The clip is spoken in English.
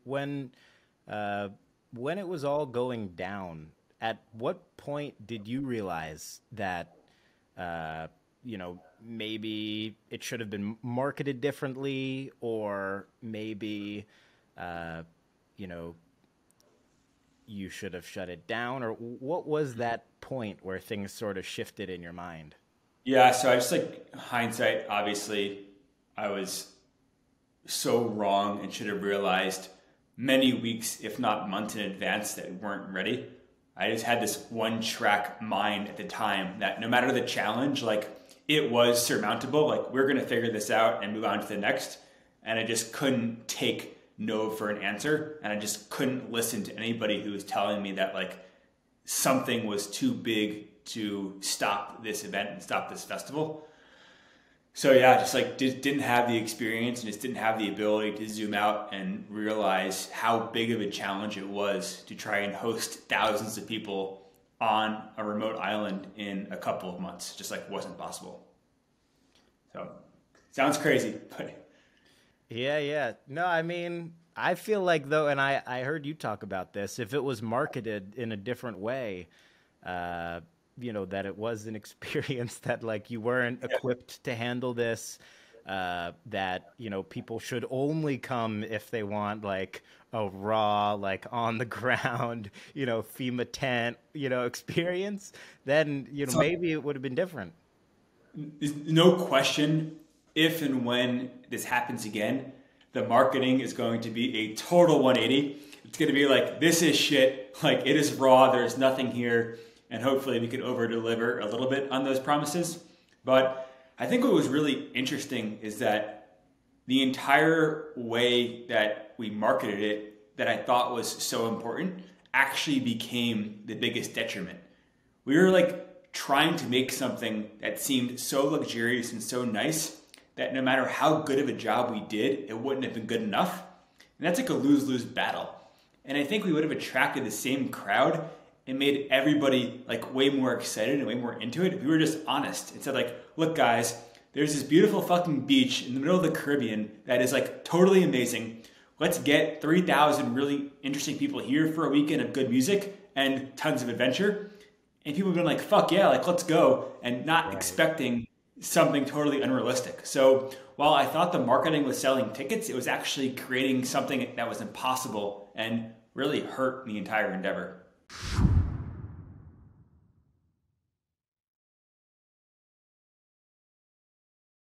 when when it was all going down, at what point did you realize that maybe it should have been marketed differently, or maybe uh, you know you should have shut it down, or what was that point where things sort of shifted in your mind? Yeah, so I just like hindsight, obviously, I was so wrong and should have realized many weeks, if not months in advance, that we weren't ready. I just had this one track mind at the time that no matter the challenge, like it was surmountable. Like we're gonna figure this out and move on to the next. And I just couldn't take no for an answer. And I just couldn't listen to anybody who was telling me that like something was too big to stop this event and stop this festival. So yeah, just like didn't have the experience and just didn't have the ability to zoom out and realize how big of a challenge it was to try and host thousands of people on a remote island in a couple of months. Just like wasn't possible. So sounds crazy, but Yeah, yeah. No, I mean, I feel like though, and I heard you talk about this, if it was marketed in a different way, uh, that it was an experience that like you weren't yeah, equipped to handle this, that, people should only come if they want like a raw, like on the ground, FEMA tent, experience, then, so maybe it would have been different. there's no question if and when this happens again, the marketing is going to be a total 180. It's going to be like, this is shit. Like it is raw. There's nothing here. And hopefully we can over deliver a little bit on those promises. But I think what was really interesting is that the entire way that we marketed it that I thought was so important actually became the biggest detriment. We were like trying to make something that seemed so luxurious and so nice that no matter how good of a job we did, it wouldn't have been good enough. And that's like a lose-lose battle. And I think we would have attracted the same crowd and made everybody like way more excited and way more into it if we were just honest and said like, look guys, there's this beautiful fucking beach in the middle of the Caribbean that is like totally amazing. Let's get 3,000 really interesting people here for a weekend of good music and tons of adventure. And people have been like, fuck yeah, like let's go, and not Right. expecting something totally unrealistic. So while I thought the marketing was selling tickets, it was actually creating something that was impossible and really hurt the entire endeavor.